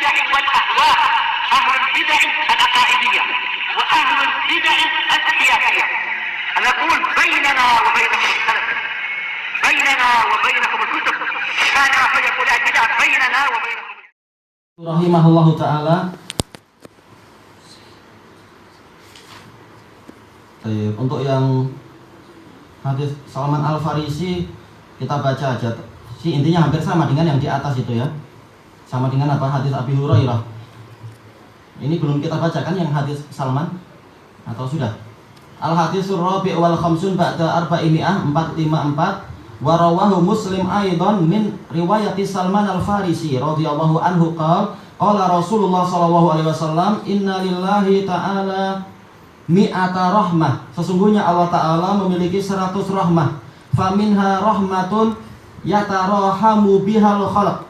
البدع والأهواء، أهل البدع العقائدية وأهل البدع السياسية. نقول بيننا وبينكم السلف، بيننا وبينكم الكتب، كان فيقول البدع بيننا وبينكم. Rahimahullahu ta'ala. Untuk yang hadis Salman Al-Farisi kita baca aja. Intinya hampir sama dengan yang di atas itu ya. Sama dengan apa? Hadis Abi Hurairah. Ini belum kita baca kan yang hadis Salman? Atau sudah? Al-haditsur rabi' wal khamsun ba'da arba'imi'ah 454 wa rawahu Muslim aidan min riwayati Salman Al-Farisi radhiyallahu anhu qala Rasulullah sallallahu alaihi wasallam inna lillahi ta'ala mi'ata rahmah. Sesungguhnya Allah Ta'ala memiliki 100 rahmah. Faminha rahmatun yatarahamu bihal khalq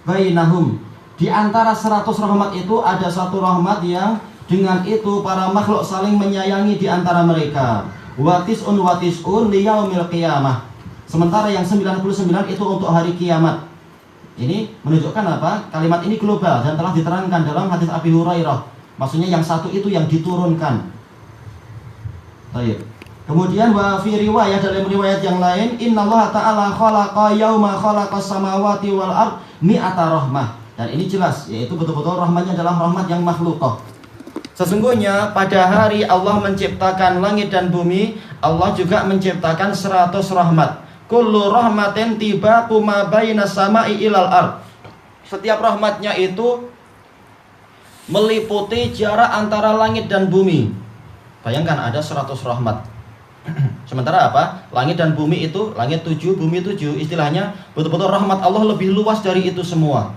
bainahum. Di antara 100 rahmat itu ada satu rahmat yang dengan itu para makhluk saling menyayangi di antara mereka. Watis'un liyaumil qiyamah. Sementara yang 99 itu untuk hari kiamat. Ini menunjukkan apa? Kalimat ini global dan telah diterangkan dalam hadis Abi Hurairah. Maksudnya yang satu itu yang diturunkan. Baik. Kemudian wa fi riwayah, dalam riwayat yang lain, innallaha ta'ala khalaqa yauma khalaqas samawati wal ard mi'ata rahmah. Dan ini jelas, yaitu betul-betul rahmatnya adalah rahmat yang makhlukah. Sesungguhnya pada hari Allah menciptakan langit dan bumi, Allah juga menciptakan 100 rahmat. Kullu rahmatin tibaqu ma bainas sama'i ilal ard. Setiap rahmatnya itu meliputi jarak antara langit dan bumi. Bayangkan ada 100 rahmat. Sementara apa? Langit dan bumi itu, langit 7, bumi 7, istilahnya betul-betul rahmat Allah lebih luas dari itu semua.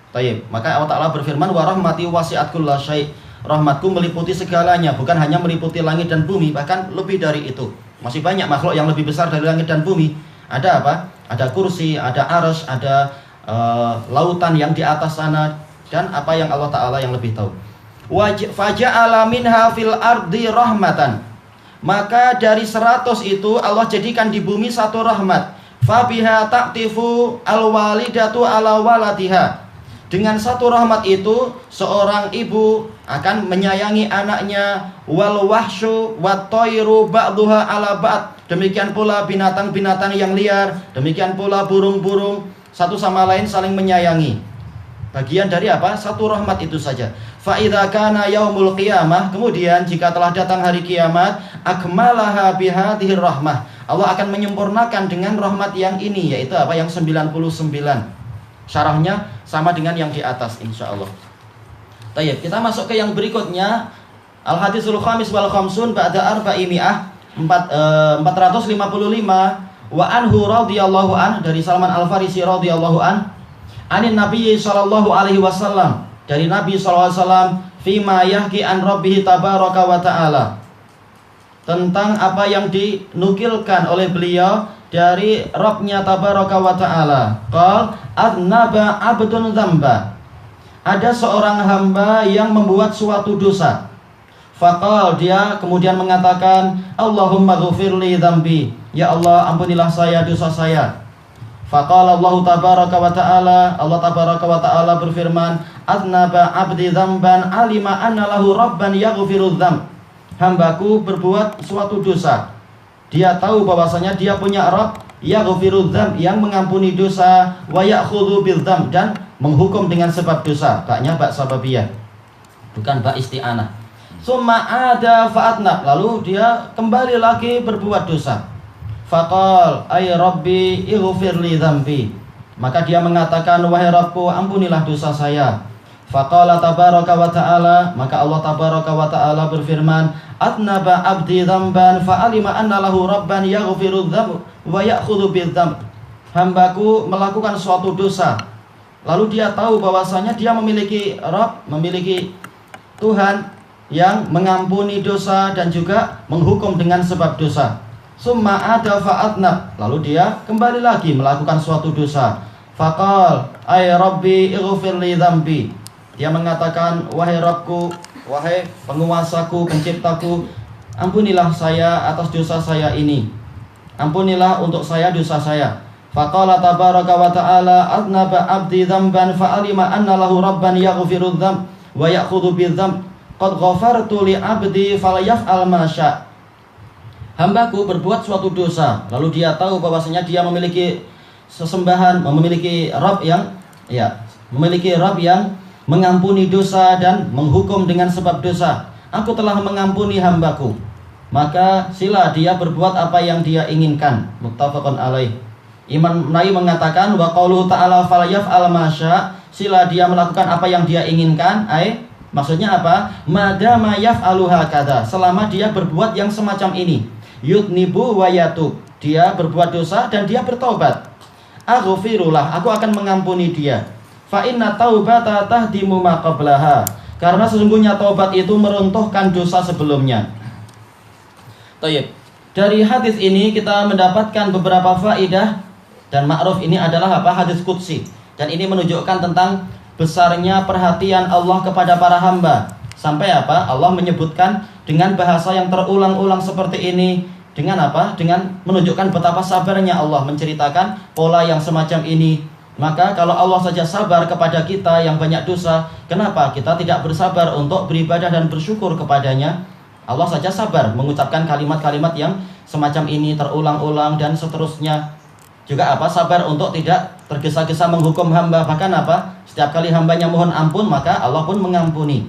Taib. Maka Allah Ta'ala berfirman, wa rahmati wasi'at kulla syai'. Rahmatku meliputi segalanya, bukan hanya meliputi langit dan bumi, bahkan lebih dari itu. Masih banyak makhluk yang lebih besar dari langit dan bumi. Ada apa? Ada kursi, ada arsy, ada lautan yang di atas sana, dan apa yang Allah Ta'ala yang lebih tahu. Faja'ala minha fil ardi rahmatan. Maka dari 100 itu Allah jadikan di bumi satu rahmat. Fabiha ta'tifu alwalidatu ala waladiha. Dengan satu rahmat itu seorang ibu akan menyayangi anaknya. Wal wahsyu wat tayru ba'duha ala ba'd. Demikian pula binatang-binatang yang liar, demikian pula burung-burung, satu sama lain saling menyayangi. Bagian dari apa? Satu rahmat itu saja. Fa idza kana yaumul qiyamah, kemudian jika telah datang hari kiamat, akmalaha bihadhir rahmah. Allah akan menyempurnakan dengan rahmat yang ini, yaitu apa? Yang 99. Syarahnya sama dengan yang di atas insyaallah. Baik, kita masuk ke yang berikutnya. Al-hadisul khamis wal khamsun ba'da arba'imi'ah 455 wa anhu radhiyallahu an, dari Salman Al-Farisi radhiyallahu an, anin Nabi sallallahu alaihi wasallam, dari Nabi sallallahu alaihi wasallam, fima yahki an rabbih tabaraka wa ta'ala, tentang apa yang dinukilkan oleh beliau dari Rabbnya tabaraka wa ta'ala. Qal adnaba abdun dzamba. Ada seorang hamba yang membuat suatu dosa. Faqal, dia kemudian mengatakan, Allahumma ghfirli dzambi. Ya Allah, ampunilah saya dosa saya. Faqala Allah tabaraka wa ta'ala, Allah tabaraka wa ta'ala berfirman, adnaba abdi dzamban alima anna lahu rabban yaghfiru dzamb. Hambaku berbuat suatu dosa. Dia tahu bahwasanya dia punya Rabb yaghfiru dzamb, yang mengampuni dosa, wa ya'khudhu bil dzamb, dan menghukum dengan sebab dosa. Baknya bak sababiyah, bukan bak isti'anah. Summa ada fa'atnab, lalu dia kembali lagi berbuat dosa. Faqal ay rabbi ighfirli dzambi. Maka dia mengatakan, wahai Rabbku, ampunilah dosa saya. Faqala tabaraka wa ta'ala, maka Allah tabaraka wa ta'ala berfirman, atnaba abdi dzamban fa'alima anna lahu rabban yaghfiru dzamb wa ya'khudhu bil dzamb. Hambaku melakukan suatu dosa, lalu dia tahu bahwasanya dia memiliki Rabb, memiliki Tuhan yang mengampuni dosa dan juga menghukum dengan sebab dosa. Summa ada fa'atnab, lalu dia kembali lagi melakukan suatu dosa. Faqal ay rabbi ighfirli dzambi. Dia mengatakan, wahai Rabbku, wahai penguasaku, penciptaku, ampunilah saya atas dosa saya ini. Ampunilah untuk saya dosa saya. Faqala tabaraka wa ta'ala adnaba abdi dzamban fa'alima anna lahu rabban yaghfiru dzamb wa ya'khudhu bidzamb qad ghafartu li abdi falyaf'al ma syaa. Hambaku berbuat suatu dosa, lalu dia tahu bahwasanya dia memiliki sesembahan, memiliki Rabb yang mengampuni dosa dan menghukum dengan sebab dosa. Aku telah mengampuni hambaku, maka sila dia berbuat apa yang dia inginkan. Muttafaqun alaih. Imam Nawawi mengatakan wa qauluhu ta'ala falyaf'al ma syaa, sila dia melakukan apa yang dia inginkan. Maksudnya apa? Madama yaf'alu hakadha, selama dia berbuat yang semacam ini. Yudnibu wa yatub, dia berbuat dosa dan dia bertobat. Aghfirullah, aku akan mengampuni dia. Fa inna taubata tahdimu ma qablaha, karena sesungguhnya taubat itu meruntuhkan dosa sebelumnya. Tayyib. Dari hadis ini kita mendapatkan beberapa faidah, dan ma'ruf ini adalah apa? Hadis qudsi. Dan ini menunjukkan tentang besarnya perhatian Allah kepada para hamba. Sampai apa? Allah menyebutkan dengan bahasa yang terulang-ulang seperti ini. Dengan apa? Dengan menunjukkan betapa sabarnya Allah menceritakan pola yang semacam ini. Maka kalau Allah saja sabar kepada kita yang banyak dosa, kenapa kita tidak bersabar untuk beribadah dan bersyukur kepadanya? Allah saja sabar mengucapkan kalimat-kalimat yang semacam ini terulang-ulang dan seterusnya. Juga apa? Sabar untuk tidak tergesa-gesa menghukum hamba. Bahkan apa? Setiap kali hambanya mohon ampun, maka Allah pun mengampuni.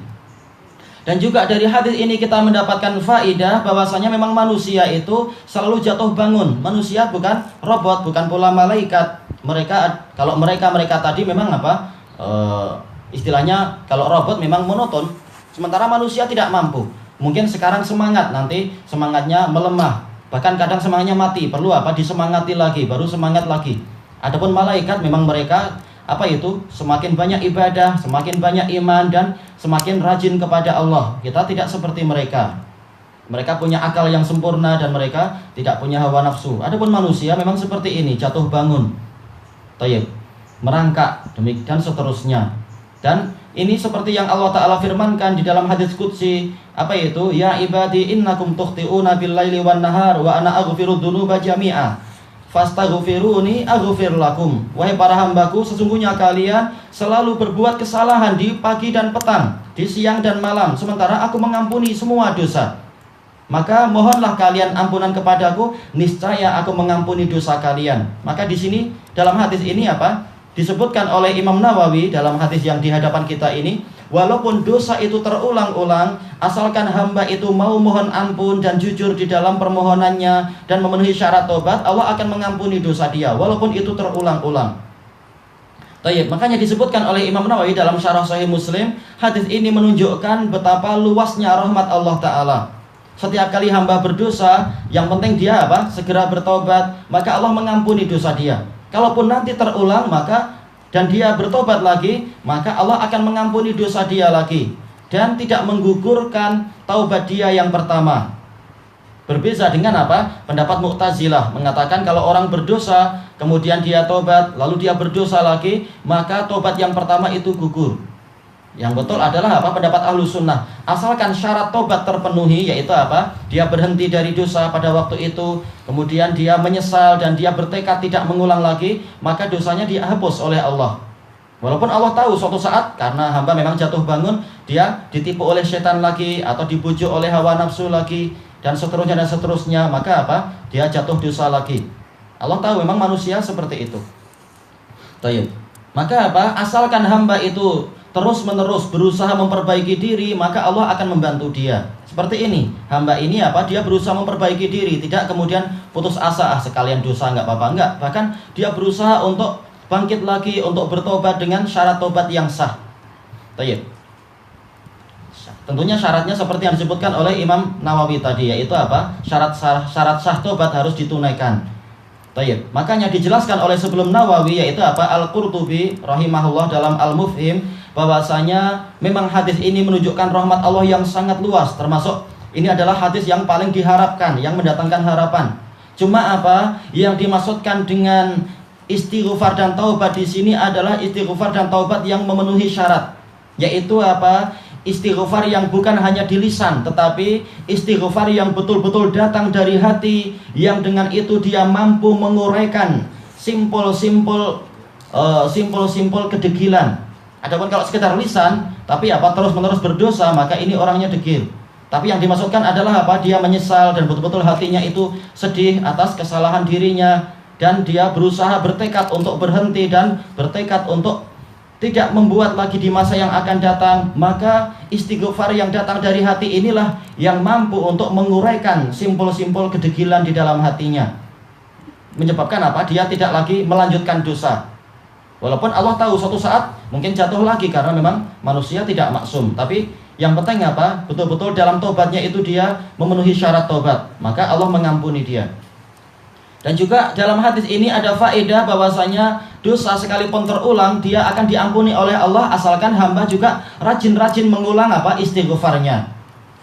Dan juga dari hadis ini kita mendapatkan faidah bahwasanya memang manusia itu selalu jatuh bangun. Manusia bukan robot, bukan pula malaikat. Kalau mereka tadi memang apa? Istilahnya kalau robot memang monoton, sementara manusia tidak mampu. Mungkin sekarang semangat, nanti semangatnya melemah. Bahkan kadang semangatnya mati, perlu apa? Disemangati lagi, baru semangat lagi. Adapun malaikat memang mereka semakin banyak ibadah, semakin banyak iman, dan semakin rajin kepada Allah. Kita tidak seperti mereka. Mereka punya akal yang sempurna dan mereka tidak punya hawa nafsu. Adapun manusia memang seperti ini, jatuh bangun, merangkak, demikian seterusnya. Dan ini seperti yang Allah Ta'ala firmankan di dalam hadis qudsi, ya ibadi innakum tukhti'una bil-laili wan-nahar wa ana aghfiru dzunuba jami'a fastaghfiruni aghfir lakum. Wahai para hambaku, sesungguhnya kalian selalu berbuat kesalahan di pagi dan petang, di siang dan malam, sementara aku mengampuni semua dosa. Maka mohonlah kalian ampunan kepadaku, niscaya aku mengampuni dosa kalian. Maka di sini dalam hadis ini disebutkan oleh Imam Nawawi dalam hadis yang di hadapan kita ini, walaupun dosa itu terulang-ulang, asalkan hamba itu mau mohon ampun dan jujur di dalam permohonannya dan memenuhi syarat tobat, Allah akan mengampuni dosa dia walaupun itu terulang-ulang. Makanya disebutkan oleh Imam Nawawi dalam Syarah Sahih Muslim, hadis ini menunjukkan betapa luasnya rahmat Allah Ta'ala. Setiap kali hamba berdosa, yang penting dia segera bertobat, maka Allah mengampuni dosa dia. Kalaupun nanti terulang dan dia bertobat lagi, maka Allah akan mengampuni dosa dia lagi dan tidak menggugurkan taubat dia yang pertama. Berbeda dengan pendapat Mu'tazilah mengatakan kalau orang berdosa kemudian dia tobat lalu dia berdosa lagi, maka tobat yang pertama itu gugur. Yang betul adalah pendapat Ahlus Sunnah. Asalkan syarat tobat terpenuhi, yaitu dia berhenti dari dosa pada waktu itu, kemudian dia menyesal dan dia bertekad tidak mengulang lagi, maka dosanya dihapus oleh Allah. Walaupun Allah tahu suatu saat karena hamba memang jatuh bangun, dia ditipu oleh setan lagi atau dibujuk oleh hawa nafsu lagi dan seterusnya, maka dia jatuh dosa lagi. Allah tahu memang manusia seperti itu. Maka asalkan hamba itu terus-menerus berusaha memperbaiki diri, maka Allah akan membantu dia. Seperti ini, hamba ini dia berusaha memperbaiki diri, tidak kemudian putus asa, sekalian dosa nggak apa-apa, enggak. Bahkan dia berusaha untuk bangkit lagi, untuk bertobat dengan syarat tobat yang sah. Tentunya syaratnya seperti yang disebutkan oleh Imam Nawawi tadi, yaitu syarat sah tobat harus ditunaikan. Makanya dijelaskan oleh sebelum Nawawi, yaitu Al-Qurtubi rahimahullah dalam Al-Mufhim, bahwasanya memang hadis ini menunjukkan rahmat Allah yang sangat luas. Termasuk ini adalah hadis yang paling diharapkan, yang mendatangkan harapan. Cuma yang dimaksudkan dengan istighfar dan taubat di sini adalah istighfar dan taubat yang memenuhi syarat, yaitu istighfar yang bukan hanya di lisan, tetapi istighfar yang betul-betul datang dari hati, yang dengan itu dia mampu menguraikan simpul-simpul kedegilan. Adapun kalau sekedar lisan, tapi apa terus-menerus berdosa, maka ini orangnya degil. Tapi yang dimaksudkan adalah apa? Dia menyesal dan betul-betul hatinya itu sedih atas kesalahan dirinya, dan dia berusaha bertekad untuk berhenti dan bertekad untuk tidak membuat lagi di masa yang akan datang. Maka istighfar yang datang dari hati inilah yang mampu untuk menguraikan simpul-simpul kedegilan di dalam hatinya, menyebabkan apa? Dia tidak lagi melanjutkan dosa. Walaupun Allah tahu suatu saat mungkin jatuh lagi, karena memang manusia tidak maksum. Tapi yang penting apa? Betul-betul dalam tobatnya itu dia memenuhi syarat tobat, maka Allah mengampuni dia. Dan juga dalam hadis ini ada faedah bahwasanya dosa sekalipun terulang dia akan diampuni oleh Allah, asalkan hamba juga rajin-rajin mengulang apa? Istighfarnya.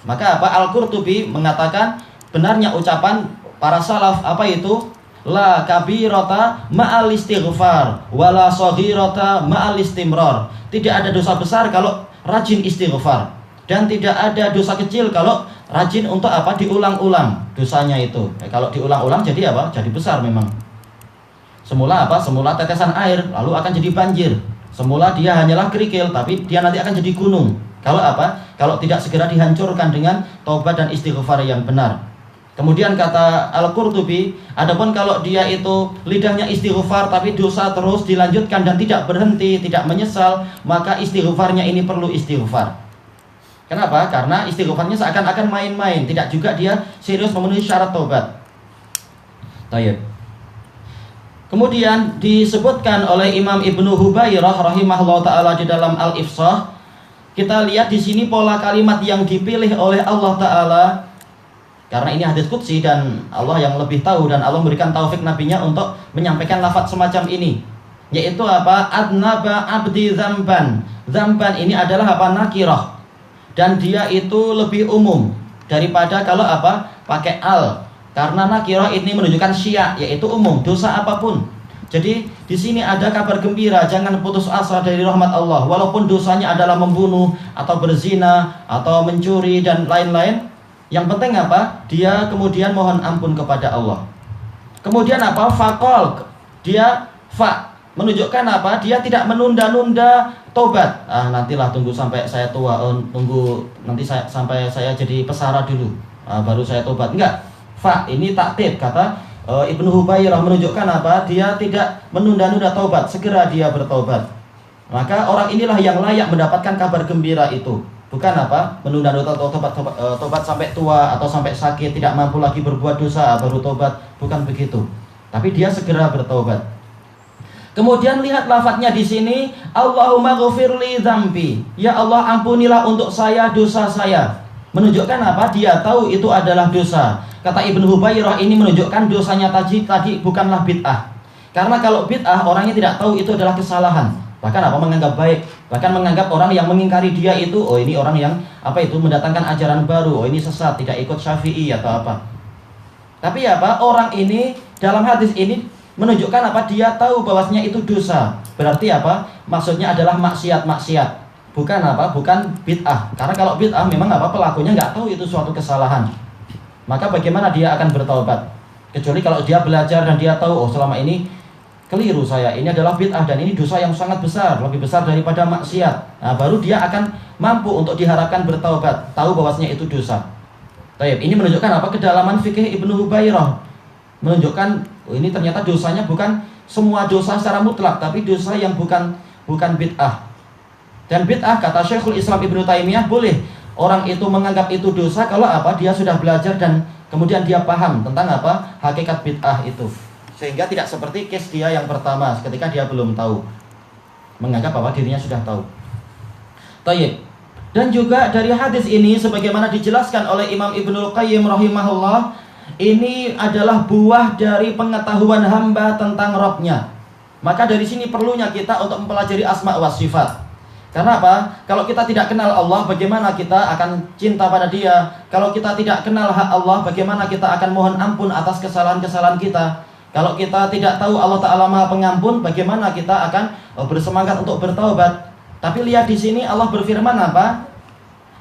Maka apa? Al-Qurtubi mengatakan benarnya ucapan para salaf apa itu? La kabirata ma'al istighfar wala saghirata ma'al istimrar. Tidak ada dosa besar kalau rajin istighfar, dan tidak ada dosa kecil kalau rajin untuk apa? Diulang-ulang dosanya itu. Kalau diulang-ulang jadi apa? Jadi besar memang. Semula apa? Semula tetesan air, lalu akan jadi banjir. Semula dia hanyalah kerikil, tapi dia nanti akan jadi gunung. Kalau apa? Kalau tidak segera dihancurkan dengan taubat dan istighfar yang benar. Kemudian kata Al-Qurtubi, adapun kalau dia itu lidahnya istighfar tapi dosa terus dilanjutkan dan tidak berhenti, tidak menyesal, maka istighfarnya ini perlu istighfar. Kenapa? Karena istighfarnya seakan-akan main-main, tidak juga dia serius memenuhi syarat taubat. Tayyib. Kemudian disebutkan oleh Imam Ibnu Hubairah rahimahullah taala di dalam Al-Ifsah, kita lihat di sini pola kalimat yang dipilih oleh Allah taala. Karena ini hadis qudsi dan Allah yang lebih tahu, dan Allah memberikan taufik nabinya untuk menyampaikan lafaz semacam ini, yaitu apa? Adnaba abdi zamban. Zamban ini adalah apa? Nakirah, dan dia itu lebih umum daripada kalau apa? Pakai al. Karena nakirah ini menunjukkan syiah, yaitu umum, dosa apapun. Jadi di sini ada kabar gembira, jangan putus asa dari rahmat Allah. Walaupun dosanya adalah membunuh atau berzina atau mencuri dan lain-lain, yang penting apa? Dia kemudian mohon ampun kepada Allah. Kemudian apa? Faqal. Dia menunjukkan apa? Dia tidak menunda-nunda tobat. Nantilah, tunggu sampai saya tua, tunggu nanti sampai saya jadi pesara dulu, baru saya tobat. Enggak. Ini taktib, kata Ibnu Hubairah, menunjukkan apa? Dia tidak menunda-nunda tobat, segera dia bertobat. Maka orang inilah yang layak mendapatkan kabar gembira itu. Bukan apa? Menunda-nunda tobat sampai tua atau sampai sakit, tidak mampu lagi berbuat dosa baru tobat, bukan begitu. Tapi dia segera bertobat. Kemudian lihat lafadznya di sini, Allahumma ghfirli dzambi. Ya Allah, ampunilah untuk saya dosa saya. Menunjukkan apa? Dia tahu itu adalah dosa. Kata Ibnu Hubairah, ini menunjukkan dosanya tadi bukanlah bid'ah. Karena kalau bid'ah orangnya tidak tahu itu adalah kesalahan. Bahkan apa? Menganggap baik. Bahkan menganggap orang yang mengingkari dia itu, oh ini orang yang apa itu? Mendatangkan ajaran baru. Oh ini sesat, tidak ikut Syafi'i atau apa. Tapi apa? Orang ini dalam hadis ini menunjukkan apa? Dia tahu bahwasanya itu dosa. Berarti apa? Maksudnya adalah maksiat-maksiat. Bukan apa? Bukan bid'ah. Karena kalau bid'ah memang apa? Pelakunya nggak tahu itu suatu kesalahan. Maka bagaimana dia akan bertaubat? Kecuali kalau dia belajar dan dia tahu, oh selama ini keliru saya, ini adalah bid'ah dan ini dosa yang sangat besar, lebih besar daripada maksiat. Nah, baru dia akan mampu untuk diharapkan bertaubat, tahu bahwasanya itu dosa. Baik, ini menunjukkan apa? Kedalaman fikih Ibnu Hubairah. Menunjukkan ini ternyata dosanya bukan semua dosa secara mutlak, tapi dosa yang bukan bid'ah. Dan bid'ah, kata Syekhul Islam Ibnu Taimiyah, boleh orang itu menganggap itu dosa kalau apa? Dia sudah belajar dan kemudian dia paham tentang apa? Hakikat bid'ah itu. Sehingga tidak seperti case dia yang pertama ketika dia belum tahu, menganggap bahwa dirinya sudah tahu. Tayyib. Dan juga dari hadis ini sebagaimana dijelaskan oleh Imam Ibnul Qayyim rahimahullah, ini adalah buah dari pengetahuan hamba tentang Rabb-nya. Maka dari sini perlunya kita untuk mempelajari asma wa sifat. Karena apa? Kalau kita tidak kenal Allah, bagaimana kita akan cinta pada Dia? Kalau kita tidak kenal hak Allah, bagaimana kita akan mohon ampun atas kesalahan-kesalahan kita? Kalau kita tidak tahu Allah Ta'ala Maha Pengampun, bagaimana kita akan bersemangat untuk bertaubat? Tapi lihat di sini Allah berfirman apa?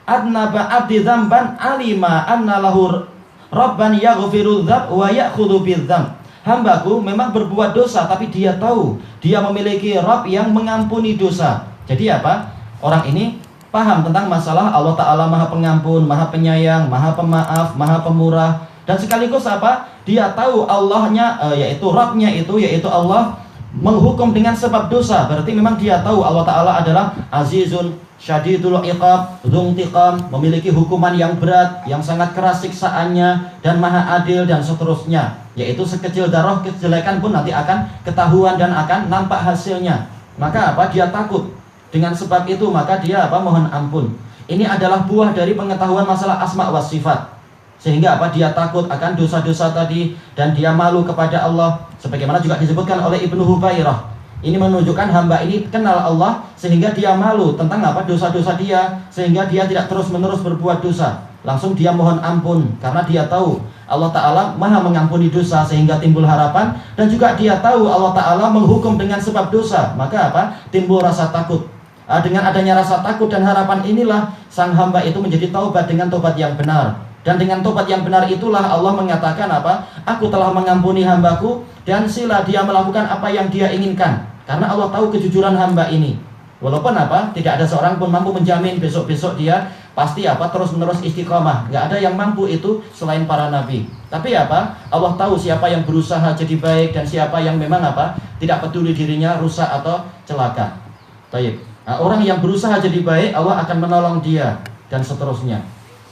Adnaba abdi dzamban alima anna lahu rabban yaghfiru dzamb wa ya'khudhu bidzamb. hambaku memang berbuat dosa, tapi dia tahu dia memiliki Rabb yang mengampuni dosa. Jadi apa? Orang ini paham tentang masalah Allah Ta'ala Maha Pengampun, Maha Penyayang, Maha Pemaaf, Maha Pemurah. Dan sekaligus apa? Dia tahu Allahnya, yaitu Rabbnya itu, yaitu Allah menghukum dengan sebab dosa. Berarti memang dia tahu Allah Ta'ala adalah Azizun Syadidul Iqab, Dzuntiqam, memiliki hukuman yang berat, yang sangat keras siksaannya, dan Maha Adil, dan seterusnya. Yaitu sekecil darah kejelekan pun nanti akan ketahuan dan akan nampak hasilnya. Maka apa? Dia takut. Dengan sebab itu maka dia apa? Mohon ampun. Ini adalah buah dari pengetahuan masalah asma wa sifat. Sehingga apa? Dia takut akan dosa-dosa tadi, dan dia malu kepada Allah. Sebagaimana juga disebutkan oleh Ibnu Hubairah. Ini menunjukkan hamba ini kenal Allah, sehingga dia malu tentang apa? Dosa-dosa dia, sehingga dia tidak terus-menerus berbuat dosa. Langsung dia mohon ampun, karena dia tahu Allah Ta'ala Maha mengampuni dosa, sehingga timbul harapan. Dan juga dia tahu Allah Ta'ala menghukum dengan sebab dosa. Maka apa? Timbul rasa takut. Dengan adanya rasa takut dan harapan inilah sang hamba itu menjadi taubat dengan taubat yang benar. Dan dengan taubat yang benar itulah Allah mengatakan apa? Aku telah mengampuni hambaku, dan sila dia melakukan apa yang dia inginkan. Karena Allah tahu kejujuran hamba ini. Walaupun apa? Tidak ada seorang pun mampu menjamin besok-besok dia pasti apa? Terus-menerus istiqomah. Gak ada yang mampu itu selain para nabi. Tapi apa? Allah tahu siapa yang berusaha jadi baik, dan siapa yang memang apa? Tidak peduli dirinya rusak atau celaka. Baik. Nah, orang yang berusaha jadi baik, Allah akan menolong dia, dan seterusnya.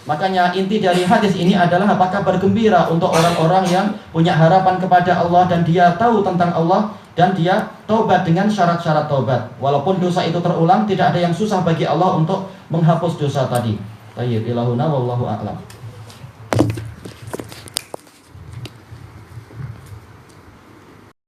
Makanya inti dari hadis ini adalah apakah bergembira untuk orang-orang yang punya harapan kepada Allah, dan dia tahu tentang Allah, dan dia taubat dengan syarat-syarat taubat. Walaupun dosa itu terulang, tidak ada yang susah bagi Allah untuk menghapus dosa tadi. Tayyib ilahuna wallahu a'lam.